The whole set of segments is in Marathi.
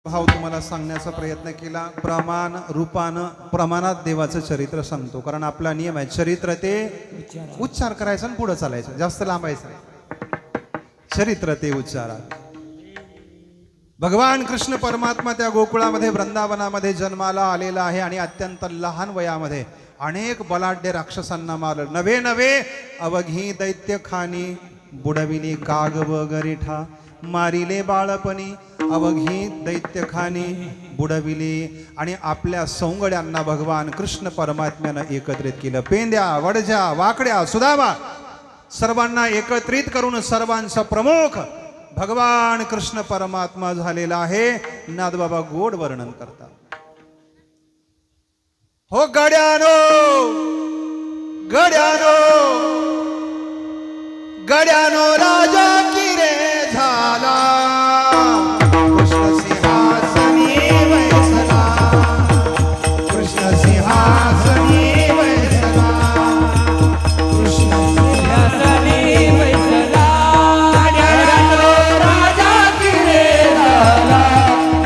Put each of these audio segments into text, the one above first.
भाव तुम्हाला सांगण्याचा प्रयत्न केला. प्रमाण रूपानं प्रमाणात देवाचं चरित्र सांगतो. कारण आपला नियम आहे चरित्र ते उच्चार करायचा आणि पुढे चालायचं, जास्त लांबायचं नाही. चरित्र ते उच्चारात. भगवान कृष्ण परमात्मा त्या गोकुळामध्ये वृंदावनामध्ये जन्माला आलेला आहे आणि अत्यंत लहान वयामध्ये अनेक बलाढ्य राक्षसांना मारलं. नवे नवे अवघी दैत्य खानी बुडविली काग व गरिठा. मारिले बाळपणी अवघी दैत्य खानी बुडविली. आणि आपल्या सौंगड्यांना भगवान कृष्ण परमात्म्यानं एकत्रित केलं. पेंद्या वडज्या वाकड्या सुदामा सर्वांना एकत्रित करून सर्वांचा प्रमुख भगवान कृष्ण परमात्मा झालेला आहे. नादबाबा गोड वर्णन करतात. हो गड्यानो गड्यानो गड्यानो राजा की रे झाला. कृष्ण सिंहासनी बैसला. कृष्ण सिंहासनी बैसला. कृष्ण सिंहासनी बैसला. गड्यानो राजा की रे झाला.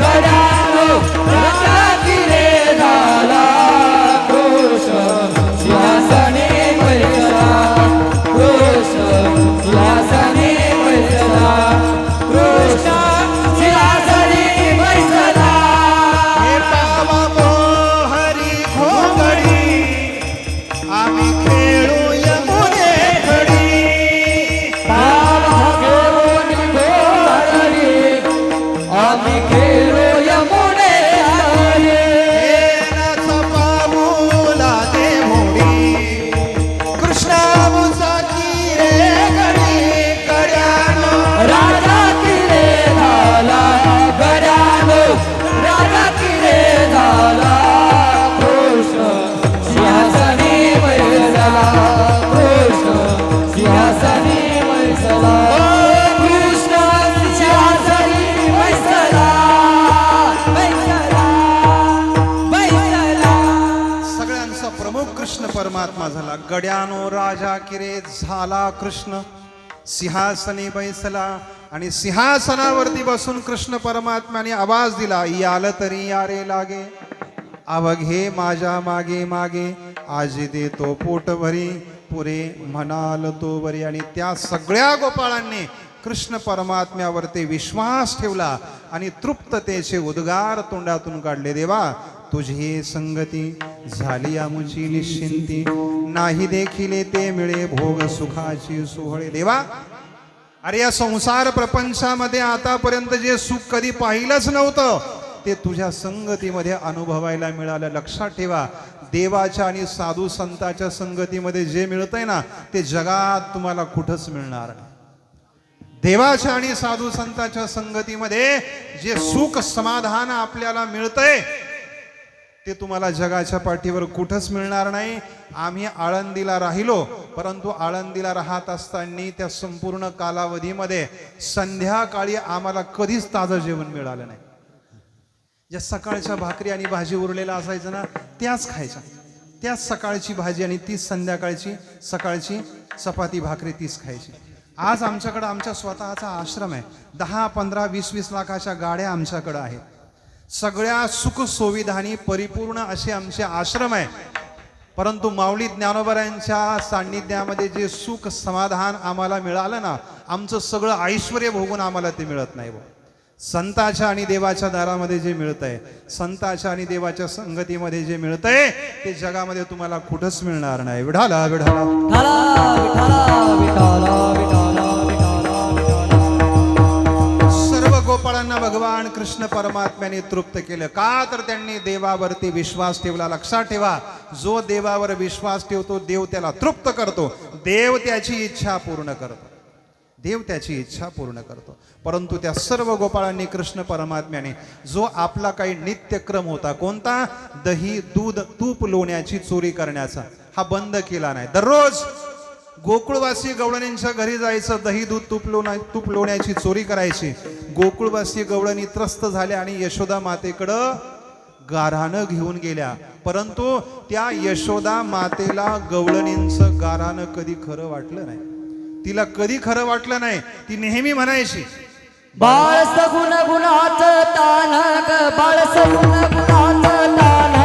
गड्यानो राजा की रे झाला. कृष्ण सिंहासनी बैसला. कृष्ण सिंहासनी बैसला. कृष्ण सिंहासनी बैसला. हे पावा मोहरी घोंगडी आम्ही खेळू यमुने खडी. पावा घेऊन घोंगडी आम्ही खेळू यमुने खडी. येण्याचा पाऊला दे मोडी. कृष्णा मुसाची रे गडी. गड्यानो राजा की रे झाला. गड्यानो राजा की रे झाला. कृष्ण सिंहासनी बैसला. कृष्ण सिंहासनी बैसला. कृष्ण सिंहासनी बैसला. बैसला. बैसला. सगळ्यांचा प्रमुख कृष्ण परमात्मा झाला. गड्यानो राजा किरे झाला. कृष्ण सिंहासनी बैसला. आणि सिंहासनावरती बसून कृष्ण परमात्म्याने आवाज दिला. याल तरी यारे लागे अवघे माझ्या मागे मागे. आजी देतो पोट भरी पुरे म्हणाल तो बरी. आणि त्या सगळ्या गोपाळांनी कृष्ण परमात्म्यावरती विश्वास ठेवला आणि तृप्ततेचे उद्गार तोंडातून काढले. देवा तुझी संगती झाली आमुची निश्चिंती. नाही देखील ते मिळे भोग सुखाची सोहळे. देवा अरे या संसार प्रपंचामध्ये आतापर्यंत जे सुख कधी पाहिलंच नव्हतं ते तुझ्या संगतीमध्ये अनुभवायला मिळालं. लक्षात ठेवा देवाच्या आणि साधू संतांच्या संगतीमध्ये जे मिळतंय ना ते जगात तुम्हाला कुठंच मिळणार नाही. देवाच्या आणि साधू संतांच्या संगतीमध्ये जे सुख समाधान आपल्याला मिळतंय ते तुम्हाला जगाच्या पाठीवर कुठंच मिळणार नाही. आम्ही आळंदीला राहिलो, परंतु आळंदीला राहत असताना त्या संपूर्ण कालावधीमध्ये संध्याकाळी आम्हाला कधीच ताजं जेवण मिळालं नाही. ज्या सकाळच्या भाकरी आणि भाजी उरलेला असायचं ना त्याच खायच्या. त्याच सकाळची भाजी आणि तीच संध्याकाळची सकाळची चपाती भाकरी तीच खायची. आज आमच्याकडं आमच्या स्वतःचा आश्रम आहे. 10, 15, 20 लाखाच्या गाड्या आमच्याकडं आहेत. सगळ्या सुख सुविधांनी परिपूर्ण असे आमचे आश्रम आहे. परंतु माऊली ज्ञानोबरांच्या सान्निध्यामध्ये जे सुख समाधान आम्हाला मिळालं ना आमचं सगळं ऐश्वर्य भोगून आम्हाला ते मिळत नाही. संताच्या आणि देवाच्या दारामध्ये जे मिळतंय, संताच्या आणि देवाच्या संगतीमध्ये जे मिळतंय ते जगामध्ये तुम्हाला कुठंच मिळणार नाही. विठाला विठाला विठाला विठाला विठाला विठाला सर्व गोपाळांना भगवान कृष्ण परमात्म्याने तृप्त केलं. का तर त्यांनी देवावरती विश्वास ठेवला. लक्षात ठेवा जो देवावर विश्वास ठेवतो देव त्याला तृप्त करतो. देव त्याची इच्छा पूर्ण करतो. देव त्याची इच्छा पूर्ण करतो. परंतु त्या सर्व गोपाळांनी कृष्ण परमात्म्याने जो आपला काही नित्यक्रम होता कोणता दही दूध तूप लोण्याची चोरी करण्याचा हा बंद केला नाही. दररोज गोकुळवासी गवळणींच्या घरी जायचं, दही दूध तूप लोण्याची चोरी करायची. गोकुळवासी गवळणी त्रस्त झाल्या आणि यशोदा मातेकडं गाऱ्हाणं घेऊन गेल्या. परंतु त्या यशोदा मातेला गवळणींचं गाऱ्हाणं कधी खरं वाटलं नाही. तिला कधी खरं वाटलं नाही. ती नेहमी म्हणायची बाळ सगुण गुणाचं तान ग बाळ सगुण गुणाचं तान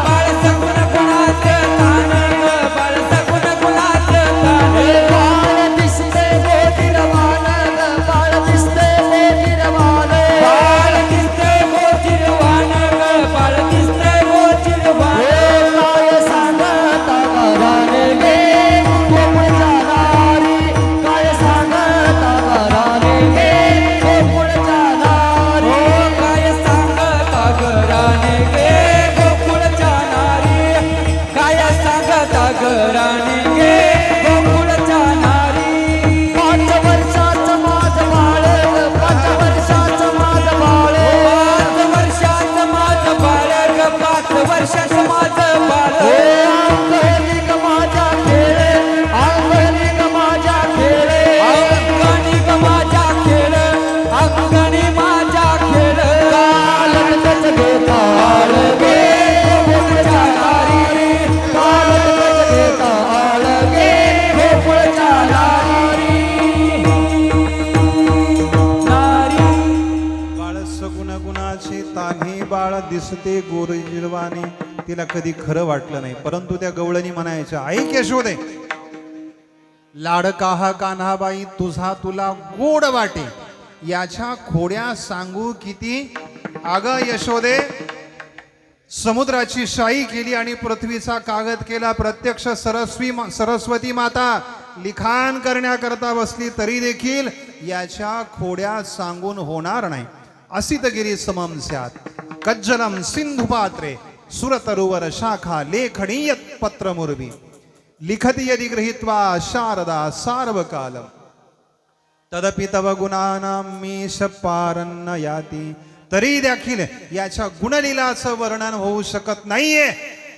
बाळ सगुण गुणाचं तान ग बाळ सगुण गुणाचं तान बाळ दिसते गोतिरवान ग बाळ दिसते गोतिरवान बाळ दिसतंय गोचिरवान ग बाळ दिसतंय गोचिरवान काय सांगता घराने गे गोकुळच्या नारी काय सांगता घराने गे गोकुळच्या नारी काय सांगता घराने गे गोकुळच्या नारी काय सांगता घराने गे गोकुळच्या नारी 5 वर्षाचं माझं बाळ ग 5 वर्षाचं माझं बाळ 5 वर्षाचं माझं बाळ ग 5 वर्षाचं माझं बाळ अंगणी ग माझ्या खेळ अंगणी ग माझ्या खेळ अंगणी ग माझ्या खेळ अंगणी माझ्या खेळ कालच घेता आळ गे गोकुळच्या नारी कालच घेता आळ गे गोकुळच्या नारी नारी बाळ सगुण गुणाचे तान्ही बाळ दिसते गोरजिरवाने. तिला कधी खरं वाटलं नाही, परंतु त्या गवळणी म्हणायच्या, ऐक यशोदे, लाडका हा कान्हाबाई तुझा तुला गोड वाटे, याच्या खोड्या सांगू किती. अगं यशोदे, समुद्राची शाई केली आणि पृथ्वीचा कागद केला. प्रत्यक्ष सरस्वती माता लिखाण करण्याकरता बसली तरी देखील याच्या खोड्या सांगून होणार नाही. असितगिरी समम स्यात् कज्जलम सिंधु पात्रे सुरतरुवर शाखा लेखनीयत पत्रमुर्वी लिखति यदि गृहीत्वा शारदा सार्वकालम तदपि तव गुणानां मीश पारन्न याती. तरी देखील याच्या गुणलीलाचं वर्णन होऊ शकत नाहीये.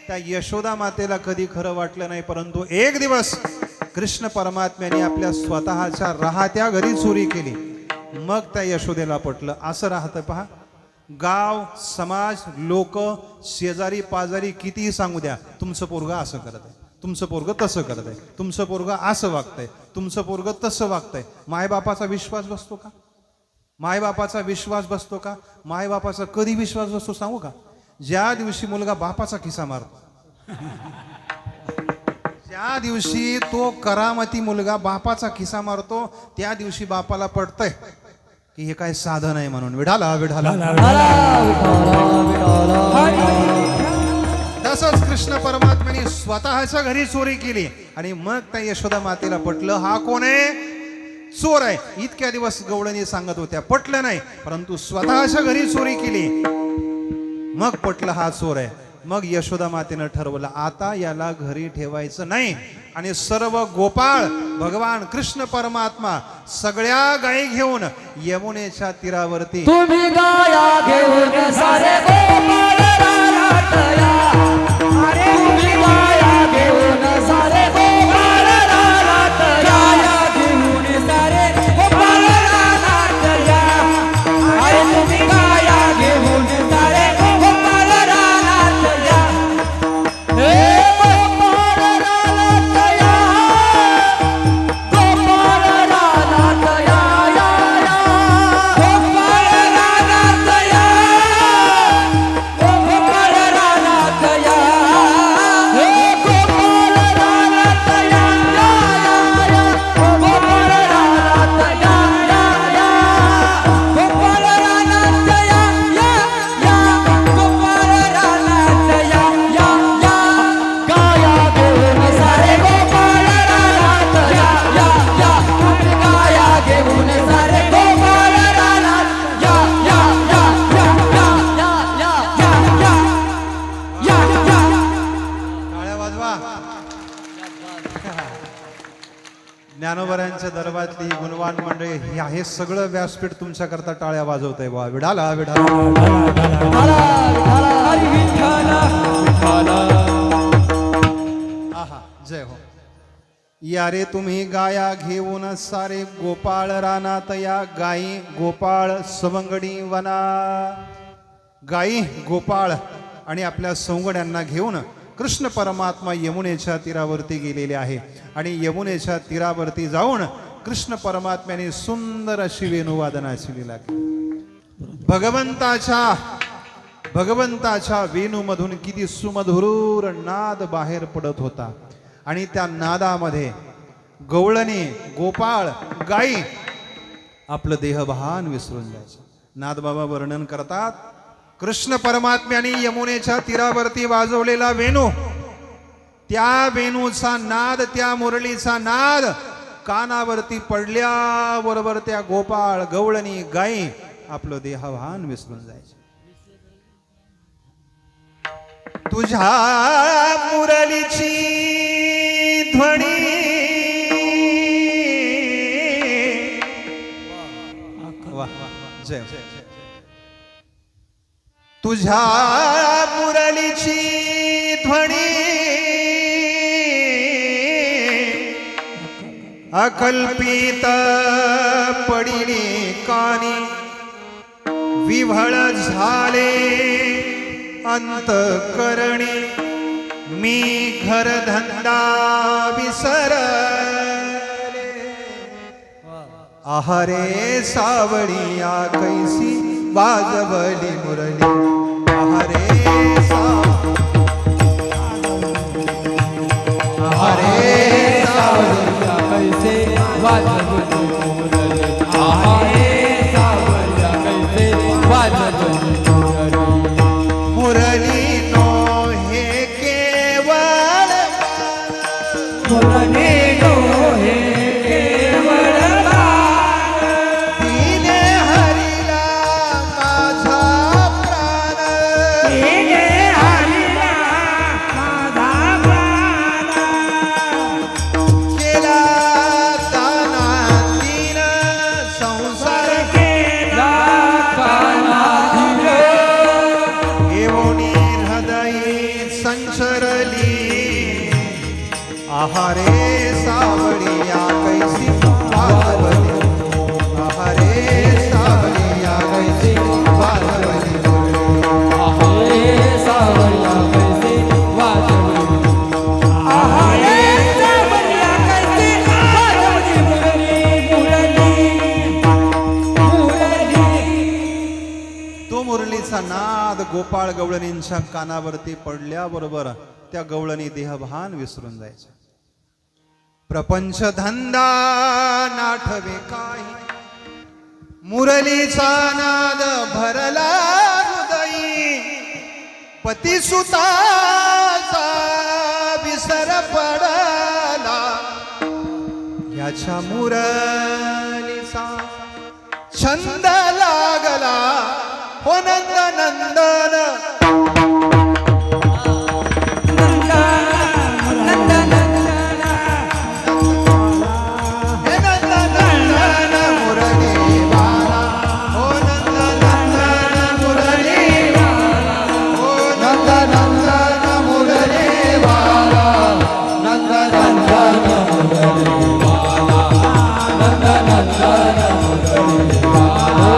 त्या यशोदा मातेला कधी खरं वाटलं नाही, परंतु एक दिवस कृष्ण परमात्म्याने आपल्या स्वतःच्या राहत्या घरी चोरी केली. मग त्या यशोदेला पटलं. असं राहतं पहा, गाव समाज लोक शेजारी पाजारी कितीही सांगू द्या, तुमचं पोरगं असं करत आहे, तुमचं पोरगं तसं करत आहे, तुमचं पोरगं असं वागतंय, तुमचं पोरगं तसं वागतंय. मायबापाचा विश्वास बसतो का? मायबापाचा विश्वास बसतो का? मायबापाचा कधी विश्वास बसतो सांगू का? ज्या दिवशी मुलगा बापाचा खिसा मारतो, ज्या दिवशी तो करामती मुलगा बापाचा खिसा मारतो, त्या दिवशी बापाला पडतंय की हे काय साधन आहे म्हणून. विढाला विढाला. तसंच कृष्ण परमात्म्याने स्वतःच्या घरी चोरी केली आणि मग त्या यशोदा मातेला पटलं, हा कोण आहे? चोर आहे. इतक्या दिवस गवळणी सांगत होत्या, पटलं नाही, परंतु स्वतःच्या घरी चोरी केली, मग पटलं हा चोर आहे. मग यशोदा मातेनं ठरवलं, आता याला घरी ठेवायचं नाही. आणि सर्व गोपाळ भगवान कृष्ण परमात्मा सगळ्या गायी घेऊन यमुनेच्या तीरावरती तुम्ही गाया घेऊन सारे गोपाळ रानातया. अरे तुम्ही गाया घेऊन सारे गोपाळ रानातया. गाया घेऊन सारे गोपाळ रानात या. अरे तुम्ही गाया घेऊन सारे गोपाळ रानात या. हे गोपाळ रानातया, गोपाळ रानातया, या, या. गोपाळ रानात या. गोपाळ रानात या. हे गोपाळ रानातया, या, या, या. गोपाळ रानातया, या, या. गोपाळ रानात या, या, या. गोपाळ रानात या, या, या. गाया घेऊन सारे गोपाळ रानात या, या, या. तुम्ही गाया घेऊन सारे गोपाळ रानात या, या, या, या, या, या, या, या, या, या. टाळ्या वाजवा. ज्ञानोबरांच्या दरबारातली गुणवान मंडळी हे सगळं व्यासपीठ तुमच्याकरता टाळ्या वाजवत आहे. बा विढाला विढाला. हरी विठ्ठला विठ्ठला. आहा, जय हो. या रे तुम्ही गाया घेऊन सारे गोपाळ रानात या. गायी गोपाळ सवंगडी वना. गायी गोपाळ आणि आपल्या सवंगड्यांना घेऊन कृष्ण परमात्मा यमुनेच्या तीरावरती गेलेले आहे आणि यमुनेच्या तीरावरती जाऊन कृष्ण परमात्म्याने सुंदर अशी वेणुवादनाची लीला केली. भगवंताच्या वेणूमधून किती सुमधुर नाद बाहेर पडत होता आणि त्या नादामध्ये गवळणी, गोपाळ, गाई आपलं देहभान विसरून जायचं. नादबाबा वर्णन करतात, कृष्ण परमात्म्याने यमुनेच्या तीरावरती वाजवलेला वेणू, त्या वेणूचा नाद, त्या मुरलीचा नाद कानावरती पडल्याबरोबर त्या गोपाळ, गवळणी, गाई आपलं देहभान विसरून जायचं. तुझ्या मुरलीची ध्वनी जय तुझ्या मुरलीची ध्वनी अकल्पित पडिली कानी, विव्हळ झाले अंतकरणी, मी घरधंदा विसरले. आहारे सावळिया कैसी वाजवली मुरली, आहारे सावळिया कैसे वाजवली मुरली, आहे सावळिया कैसे वाजवली मुरली. मुरली नो हे केवळ मुरली नो हे केवळ गान, तिने हरिला माझा प्राण, तिने हरिला माझा प्राण. केला दाना तीन संसार केला कानाधीन, येऊनी हृदयी संचरली, आहारे सावळिया कैसी वाजवली, आहारे सावळिया कैसी वाजवली. आहे सावळिया कैसे वाजवली, आहे सावळिया कैसे वाजवली मुरली, मुरली, मुरली. तो मुरलीचा नाद गोपाळ गवळणींच्या कानावरती पडल्याबरोबर त्या गवळणी देहभान विसरून जायच्या. प्रपंच धंदा नाठवे काही, मुरलीचा नाद भरला हृदयी, पतिसुताचा विसर पडला, याच्या मुरलीचा छंद लागला हो नंद नंदन. हे नंद नंदन मुरलीवाला, हो नंद नंदन मुरलीवाला, हो नंद नंदन मुरलीवाला, नंद नंदन मुरलीवाला, नंद नंदन मुरलीवाला,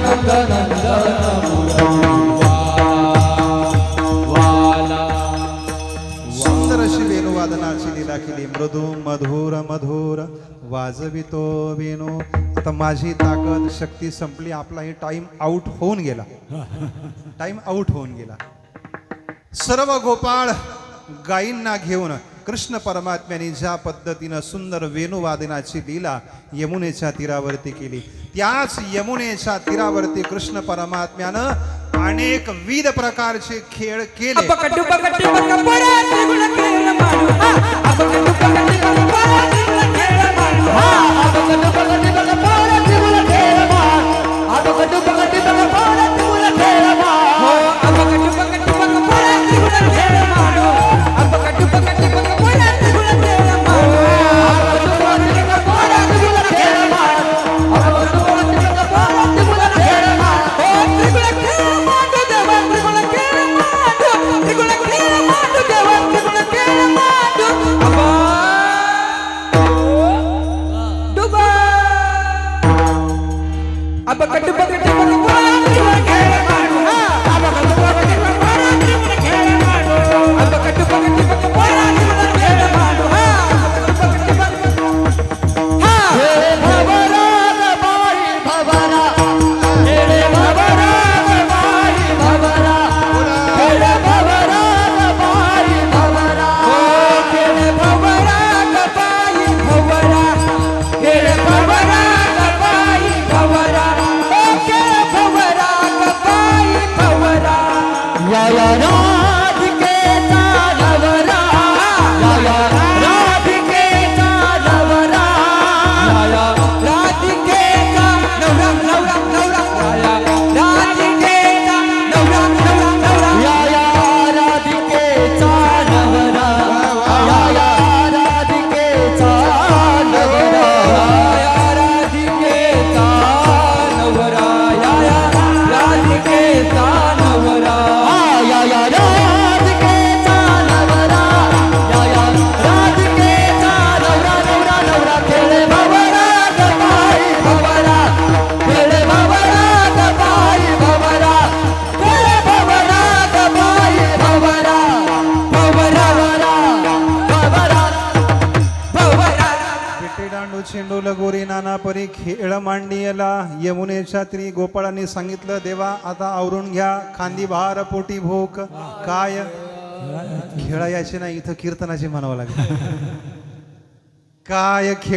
नंद नंदन मुरलीवाला. सुंदर अशी वेणुवादनाची लीला केली. मृदू मधुर मधुर वाजवितो वेणू. आता माझी ताकद शक्ती संपली. आपला हे टाइम आउट होऊन गेला. टाइम आउट होऊन गेला. सर्व गोपाळ गायींना घेऊन कृष्ण परमात्म्याने ज्या पद्धतीनं सुंदर वेणुवादनाची लीला यमुनेच्या तीरावरती केली, त्याच यमुनेच्या तीरावरती कृष्ण परमात्म्यानं अनेक विविध प्रकारचे खेळ केले. अपकट्टू पकट्टू पक परात गुण खेळ मारू, अपकट्टू पकट्टू पक परात गुण खेळ मारू, अपकट्टू पकट्टू पक परात गुण खेळ मारू, अपकट्टू पकट्टू पक परात गुण खेळ मारू, अपकट्टू पकट्टू पक परात गुण खेळ मारू, अपकट्टू पकट्टू पक परात गुण खेळ मारू, अपकट्टू पकट्टू पक परात गुण खेळ मारू, अपकट्टू पकट्टू पक परात गुण खेळ मारू. ओ त्रिगुण खेळ मारू देवा, त्रिगुण खेळ मारू, त्रिगुण खेळ मारू देवा, त्रिगुण खेळ मारू. अबा डुबा या राधिकेचा नवरा या राधिकेचा नवरा राधिकेचा नवरा नवरा नवरा राधिकेचा नवरा नवरा नवरा या राधिकेचा नवरा या राधिकेचा नवरा राधिकेचा नवरा राधिकेचा नवरा या राधिकेचा नवरा या राधिकेचा नवरा नवरा नवरा खेळे भवरा गबाई भवरा खेळे भवरा गबाई भवरा खेळे भवरा गबाई भवरा भवरा भवरा भवरा पेटे दांडू चेंडू लगोरी नाना परी खेळ मांडियला यमुनेच्या त्री गोपाळांनी सांगितलं देवा आता आवरून घ्या खांदी भार पोटी भोक काय खेळायचे नाही इथं कीर्तनाचे म्हणावं लागेल काय खेळ